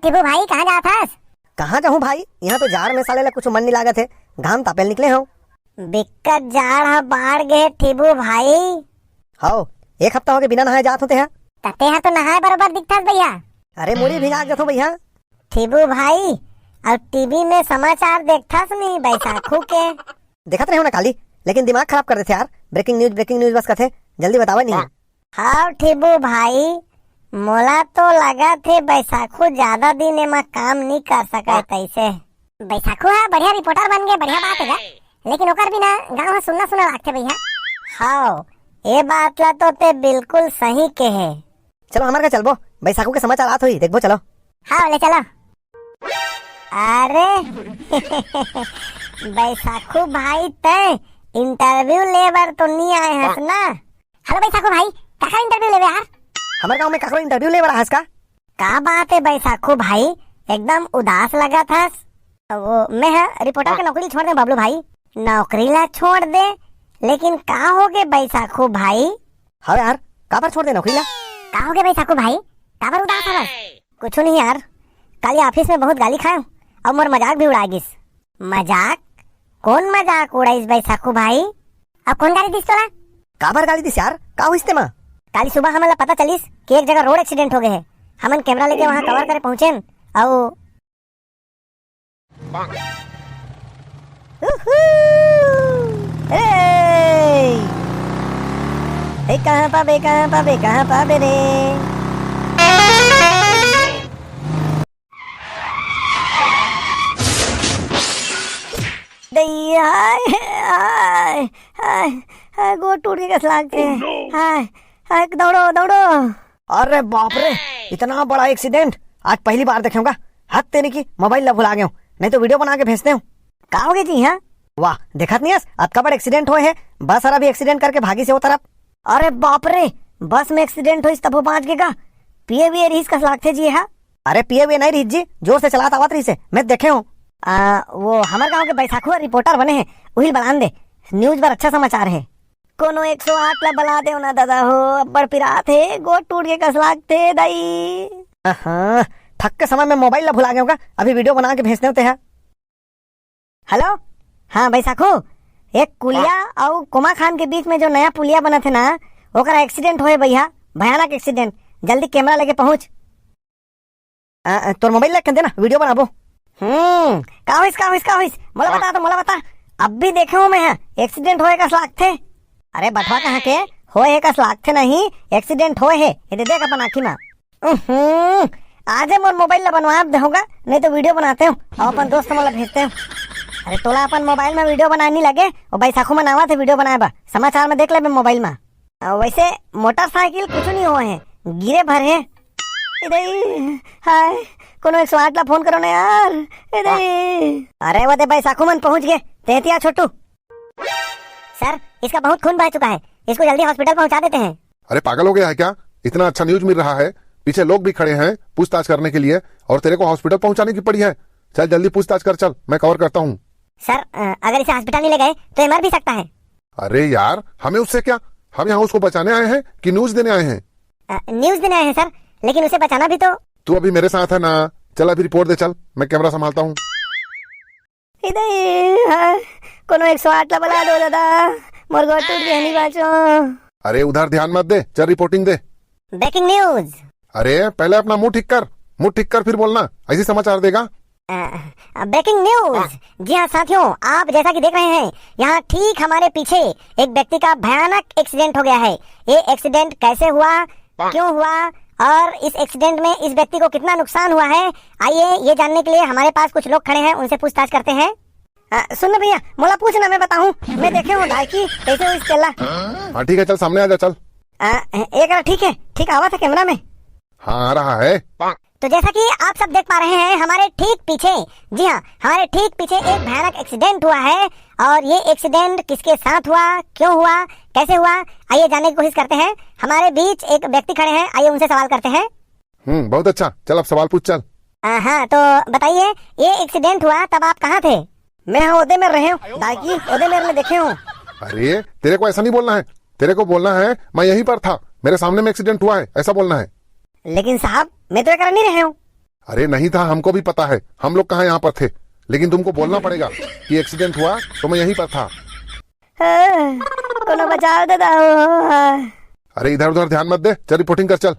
टिबू भाई कहाँ जात हस? कहाँ जाऊँ भाई, यहाँ तो जाड़ में साले ला कुछ मन नहीं लागत है, घाम तापेल निकले हो। बिक्कत जाड़ ह बाढ़ गे टिबू भाई। हाओ, एक हफ्ता हो गए बिना नहाए जात होते हैं। तते हा तो नहाए बरोबर दिखथस भैया। अरे मोरी भिगा गए भैया। टिबू भाई और टीवी में समाचार देखथस नहीं बैसाखू के? देखत रहे हो ना खाली, लेकिन दिमाग खराब कर देते यार। ब्रेकिंग न्यूज बस कथे, जल्दी बतावा नहीं। हाँ टिबू भाई, मोला तो लगा थे बैसाखू ज्यादा दिन एमा काम नहीं कर सका तैसे। बैसाखू है बढ़िया रिपोर्टर बन गए, बढ़िया बात है, लेकिन ओकर बिना गाँव सुनना सुनना लागते भैया। हाँ ये बात ला तो ते बिल्कुल सही कहे। चलो हमारे का चलबो, बैसाखू के समाचार आत हुई देखबो चलो। हाँ ले चलो। अरे बैसाखू भाई ते इंटरव्यू लेबर तो नहीं आए हस ना? हेलो बैसाखू भाई, का इंटरव्यू लेवे यार? हमारे गांव में काकरो इंटरव्यू ले बड़ा हस का? का बात है बैसाखू भाई, एकदम उदास लगा था। वो मैं रिपोर्टर की नौकरी छोड़ दे बबलू भाई। नौकरी ला छोड़ दे, लेकिन का हो गए बैसाखू भाई? हाँ यार, का पर छोड़ दे नौकरी ला? का हो गए बैसाखू भाई, का पर उदास है? कुछ नहीं यार, कल ऑफिस में बहुत गाली खाए और मोर मजाक भी उड़ा गिस। मजाक? कौन मजाक उड़ाइस बैसाखू भाई? अब कौन गाली दिस तोला? का पर गाली दिस यार, का हुई इस्तेमा? कल सुबह हमें पता चलिस कि एक जगह रोड एक्सीडेंट हो गए है। हमन कैमरा लेके वहाँ कवर करे पहुँचे और कहाँ पाबे रे? गोड़ टूट के कस लागते। हाय दौड़ो दौड़ो। अरे बाप रे, इतना बड़ा एक्सीडेंट आज पहली बार देखूंगा। हाथ तेने की मोबाइल ला भुला गया हूँ, नहीं तो वीडियो बना के भेजते हूँ। का हो गई जी? हाँ वाह, देखत नहीं अब का बड़ा एक्सीडेंट हुए है। बस अभी एक्सीडेंट करके भागी से वो तरफ। अरे बाप रे, बस में एक्सीडेंट हुई तब वो 5 के का पिए हुए रही कस लागते जी? हाँ अरे पिए हुए नहीं रही जी, जोर से चलाता आवत रही से मैं देखे हूँ। वो हमारे गांव के बैसाखू रिपोर्टर बने हैं, वही बना दे न्यूज पर अच्छा समाचार है। कोनो 108 ला बला दे ना दादा हो, अब्बड़ पिरात है, गोड़ टूट के कस लागते दाई। हाँ थक के समय में मोबाइल ला भुला गया, अभी वीडियो बना के भेजते होते हैं। हेलो हाँ बैसाखू, एक कुलिया और कुमा खान के बीच में जो नया पुलिया बना थे ना, ओकरा एक्सीडेंट होए भैया, भयानक एक्सीडेंट। जल्दी कैमरा लेके पहुंच। तोर मोबाइल लेके देना, वीडियो बनाबो। का होइस मोला बता। अब भी देखे हूँ मैं एक्सीडेंट होए का लागथे। अरे बटवा कहाँ के होए का लागथे नहीं, एक्सीडेंट होए है, ये देख अपन आँखी में। आज मोर मोबाइल ला बनवा देगा, नहीं तो वीडियो बनाते हूँ और अपन दोस्त मोला भेजते हूँ। अरे तोला अपन मोबाइल में वीडियो बनाने लगे और बैसाखू में नावा थे वीडियो बनाए बा, समाचार में देख ले मोबाइल में। वैसे मोटरसाइकिल कुछ नहीं हुए हैं, गिरे भर है। हाय कोनो 108 ला फोन करो ना यार। अरे वो बैसाखू मन पहुंच गए। तेतिया छोटू सर, इसका बहुत खून बह चुका है, इसको जल्दी हॉस्पिटल पहुंचा देते हैं। अरे पागल हो गया है क्या? इतना अच्छा न्यूज मिल रहा है, पीछे लोग भी खड़े हैं पूछताछ करने के लिए, और तेरे को हॉस्पिटल पहुंचाने की पड़ी है। चल जल्दी पूछताछ कर, चल मैं कवर करता हूँ। सर अगर इसे हॉस्पिटल नहीं ले गए तो ये मर भी सकता है। अरे यार हमें उससे क्या, हम यहाँ उसको बचाने आए हैं कि न्यूज देने आए हैं? न्यूज देने आए हैं सर, लेकिन उसे बचाना भी तो। तू अभी मेरे साथ है ना, चल अभी रिपोर्ट दे, चल मैं कैमरा संभालता हूँ। कोनो 108 ला बुला दो दादा, मोर गोड़ टूट गया, नहीं बाचो। अरे उधर ध्यान मत दे, चल रिपोर्टिंग दे। Breaking news. अरे पहले अपना मुंह ठीक कर फिर बोलना, ऐसी समाचार देगा। Breaking news. जी हाँ साथियों, आप जैसा कि देख रहे हैं, यहाँ ठीक हमारे पीछे एक व्यक्ति का भयानक एक्सीडेंट हो गया है। ये एक्सीडेंट कैसे हुआ, क्यों हुआ और इस एक्सीडेंट में इस व्यक्ति को कितना नुकसान हुआ है, आइए ये जानने के लिए हमारे पास कुछ लोग खड़े हैं, उनसे पूछताछ करते हैं। सुन भैया, मोला पूछना, मैं बताऊं, मैं देखे हूँ ढाई कैसे हुई तेला। हाँ ठीक है, चल सामने आ जा, चल। एक ठीक आवा था कैमरा में। हाँ आ रहा है। तो जैसा कि आप सब देख पा रहे हैं, हमारे ठीक पीछे, जी हाँ हमारे ठीक पीछे एक भयानक एक्सीडेंट हुआ है, और ये एक्सीडेंट किसके साथ हुआ, क्यों हुआ, कैसे हुआ, आइए जानने की कोशिश करते हैं। हमारे बीच एक व्यक्ति खड़े हैं, आइए उनसे सवाल करते हैं। बहुत अच्छा, चल अब सवाल पूछ, चल। हाँ तो बताइए, ये एक्सीडेंट हुआ तब आप कहाँ थे? मैं ओदे में रहे हूँ, ओदे में देखे हूँ। अरे तेरे को ऐसा नहीं बोलना है, तेरे को बोलना है मैं यहीं पर था, मेरे सामने में एक्सीडेंट हुआ है, ऐसा बोलना है। लेकिन साहब मैं तो कर नहीं रहे हूँ। अरे नहीं था, हमको भी पता है, हम लोग कहाँ यहाँ पर थे, लेकिन तुमको बोलना पड़ेगा कि एक्सीडेंट हुआ तो मैं यहीं पर था। कोनो बचाओ दादा। अरे इधर उधर ध्यान मत दे, चल रिपोर्टिंग कर चल।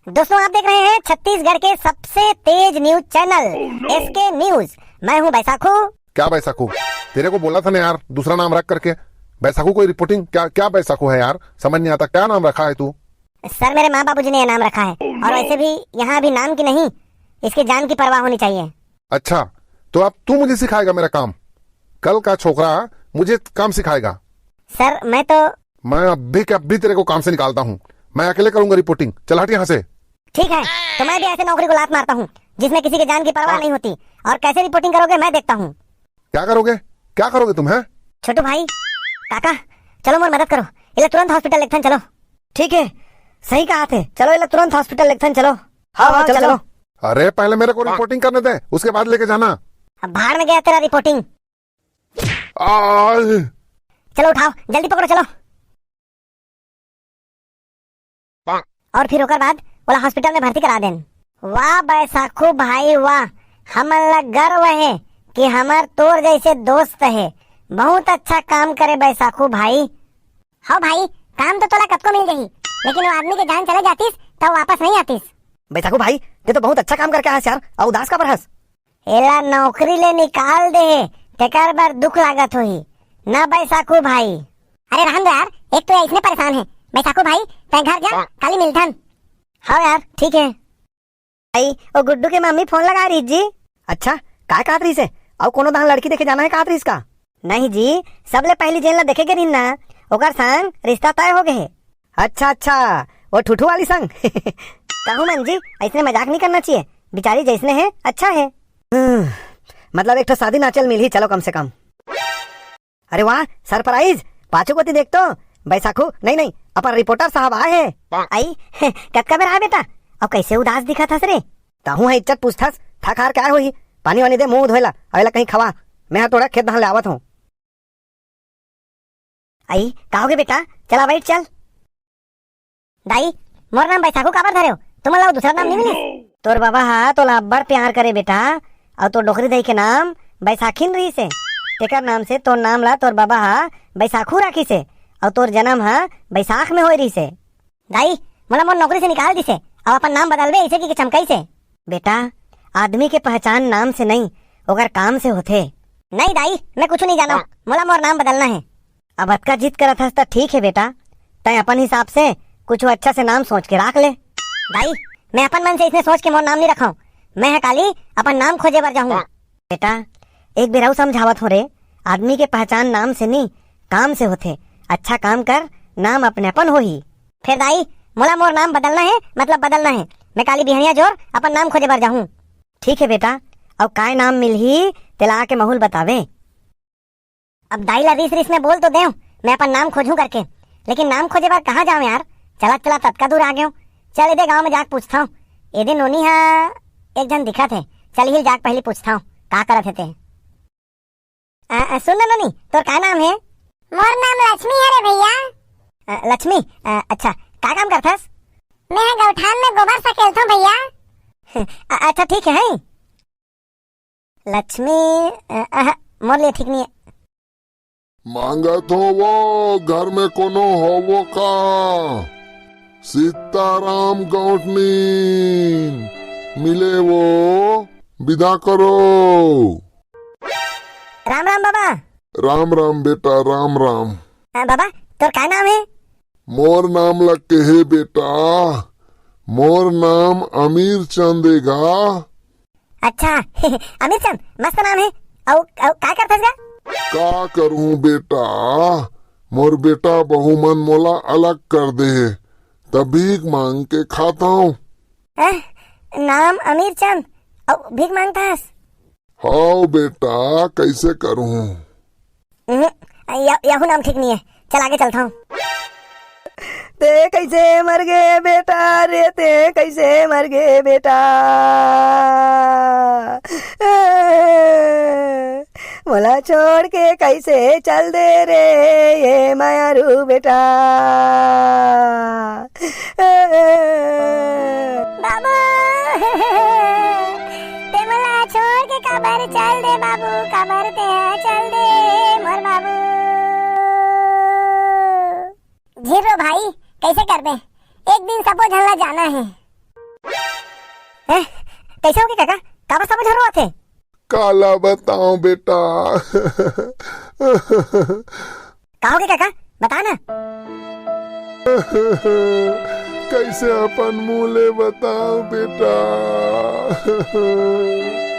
दोस्तों आप देख रहे हैं छत्तीसगढ़ के सबसे तेज न्यूज चैनल एसके न्यूज। मैं हूं बैसाखू। क्या बैसाखू? तेरे को बोला था ना यार दूसरा नाम रख करके। बैसाखू कोई रिपोर्टिंग क्या क्या बैसाखू है यार, समझ नहीं आता। क्या नाम रखा है तू? सर मेरे माँ बाबूजी ने यह नाम रखा है, और वैसे भी यहाँ अभी नाम की नहीं, इसके जान की परवाह होनी चाहिए। अच्छा, तो अब तू मुझे सिखाएगा मेरा काम? कल का छोकरा मुझे काम सिखाएगा? सर मैं अभी के अभी तेरे को काम से निकालता हूँ। मैं अकेले करूंगा रिपोर्टिंग। चल हट यहाँ से। ठीक है, तो मैं भी ऐसे नौकरी को लात मारता हूँ जिसमें किसी के जान की परवाह नहीं होती। और कैसे रिपोर्टिंग करोगे मैं देखता हूँ। क्या करोगे तुम? है छोटू भाई, काका, चलो मोर मदद करो, इले तुरंत हॉस्पिटल लेथन चलो। ठीक है, सही कहा थे, चलो इले तुरंत हॉस्पिटल लेथन चलो। हाँ चलो। अरे पहले मेरे को रिपोर्टिंग करने दे, उसके बाद लेके जाना। अब भाड़ में गया तेरा रिपोर्टिंग। चलो उठाओ, जल्दी पकड़ो चलो। और फिर ओकर बाद बोला हॉस्पिटल में भर्ती करा देन। वाह बैसाखू भाई वाह, हमन ला गर्व है कि हमार तोर जैसे दोस्त है। बहुत अच्छा काम करे बैसाखू भाई। हाँ भाई, काम तो तोला कब को मिल गई, लेकिन वो आदमी के जान चले जातीस तो वापस नहीं आतीस। बैसाखू भाई ये तो बहुत अच्छा काम करके आया यार, और उदास का बरहस। एला नौकरी ले निकाल दे, तेकर बार दुख लागत होही ना बैसाखू भाई। अरे रहन दो यार, एक तो इसने परेशान है। बैसाखू भाई तय घर जा, काली मिलथन। हाँ यार ठीक है। भाई वो गुड्डू के मम्मी फोन लगा रही जी। अच्छा काय कहत रही से? और कोनो दान लड़की देखे जाना है कहत रही इसका? नहीं जी, सबले पहली जेल ला देखे गे ना, ओकर संग रिश्ता तय हो गए। अच्छा, वो ठुठू वाली संग। कहूँ मन जी ऐसे मजाक नहीं करना चाहिए, बेचारी जैसने है अच्छा है। मतलब एक तो शादी नाचल मिल ही चलो कम से कम। अरे वाह सरप्राइज, पाछू को देख तो बैसाखू नहीं अपन रिपोर्टर साहब आए हैं। आई कतका बेर आ बेटा, अब कैसे उदास दिखा था रे? ताहू है इज्जत पूछथस, थक हार क्या होई? पानी वानी दे, मुंह धोएला, अवेला कहीं खवा, मैं थोड़ा खेत धान ले आवत हूँ। आई कहोगे बेटा, चला बैठ चल। दाई मोर नाम बैसाखू काबर धरे हो, तुम्हारा दूसरा नाम नहीं मिली? तोर बाबा हा तो लाबर प्यार करे बेटा, और तो डोकरी दई के नाम बैसाखीन रही से, तेकर नाम से तोर नाम ला तोर बाबा हा बैसाखू राखी से, और तोर जन्म हा बैसाख में हो रही से। दाई मोला मोर नौकरी से निकाल दी से, अब अपन नाम बदलबे ऐसे की चमकाई से। बेटा आदमी के पहचान नाम से नहीं, ओकर काम से होथे। नहीं दाई मैं कुछ नहीं जाना, मोला मोर नाम बदलना है। अब अतका जिद करत हस तो ठीक है बेटा, तय अपन हिसाब से कुछ अच्छा से नाम सोच के रख ले। दाई मैं अपन मन से इसने सोच के मोर नाम नहीं रखा, मैं है काली अपन नाम खोजे बर जाऊंगा। बेटा एक बेर समझावत हो रे, आदमी के पहचान नाम से नहीं काम से होथे। अच्छा काम कर, नाम अपने अपन हो ही। फिर दाई मोला मोर नाम बदलना है, मतलब बदलना है, मैं काली बिहनिया जोर अपन नाम खोजे बर जाऊँ। ठीक है बेटा, अब काय नाम मिलही तेला आके महुल बतावे। अब दाई ला रिस में बोल तो दे, मैं अपन नाम खोजूं करके, लेकिन नाम खोजे बार कहाँ जाऊं यार? चला तत्का दूर आ गया हूँ। चल इधर गाँव में जाके पूछता हूँ। ए दिन नोनी हा एक जन दिखा थे, चल ही जाके पहले पूछता हूँ का करत थे। सुन ना नोनी, तोर का नाम है? मोर नाम लक्ष्मी है रे भैया। लक्ष्मी, अच्छा का काम करथस? मैं गौठान में गोबर सकेलता हूँ भैया। अच्छा ठीक है। लक्ष्मी मोर लिए ठीक नहीं है। मांगत हो वो घर में कोनो होवो का? सीताराम गौठनी मिले वो, विदा करो। राम राम बाबा। राम राम बेटा, राम राम। बाबा तोर का नाम है? मोर नाम लग के है बेटा, मोर नाम अमीर चंदेगा। अच्छा अमीर चंद मस्त नाम है। औ का करथस गा? का करूं बेटा, मोर बेटा बहु मन मोला अलग कर दे, तब भीख मांग के खाता हूँ। नाम अमीर चंद और भीख मांगता है? हाँ बेटा, कैसे करूं? यहू नाम ठीक नहीं है, चल आगे चलता हूँ। ते कैसे मर गए बेटा रे, ते कैसे मर गए बेटा, मोला छोड़ के कैसे चल दे रे ये मायारू बेटा। बाबा अरे चल दे बाबू, कमरते हैं, चल दे मोर बाबू। जीरो भाई कैसे कर दे, एक दिन सबो झलना जाना है। कैसे होगे काका? काबर सब झर रहे थे? काला बताओ बेटा। कहोगे काका, बता ना। कैसे अपन मुँह बताओ बेटा।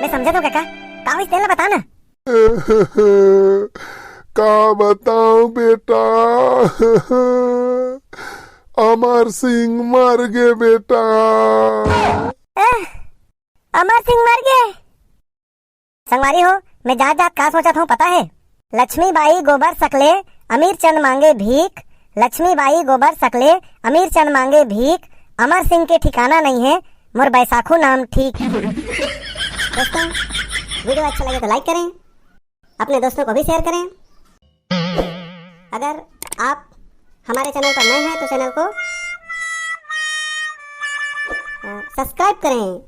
मैं समझा तो काका, कहो इस तेल बता ना। का बताओ बेटा। अमर सिंह मर गए बेटा। अमर सिंह मर गए? संगवारी हो, मैं जात जात का सोचा था पता है? लक्ष्मीबाई गोबर सकले अमीर चंद मांगे भीख, लक्ष्मीबाई गोबर सकले अमीर चंद मांगे भीख, अमर सिंह के ठिकाना नहीं है मोर बैसाखू नाम ठीक। दोस्तों, वीडियो अच्छा लगे तो लाइक करें, अपने दोस्तों को भी शेयर करें। अगर आप हमारे चैनल पर नए हैं तो चैनल को सब्सक्राइब करें।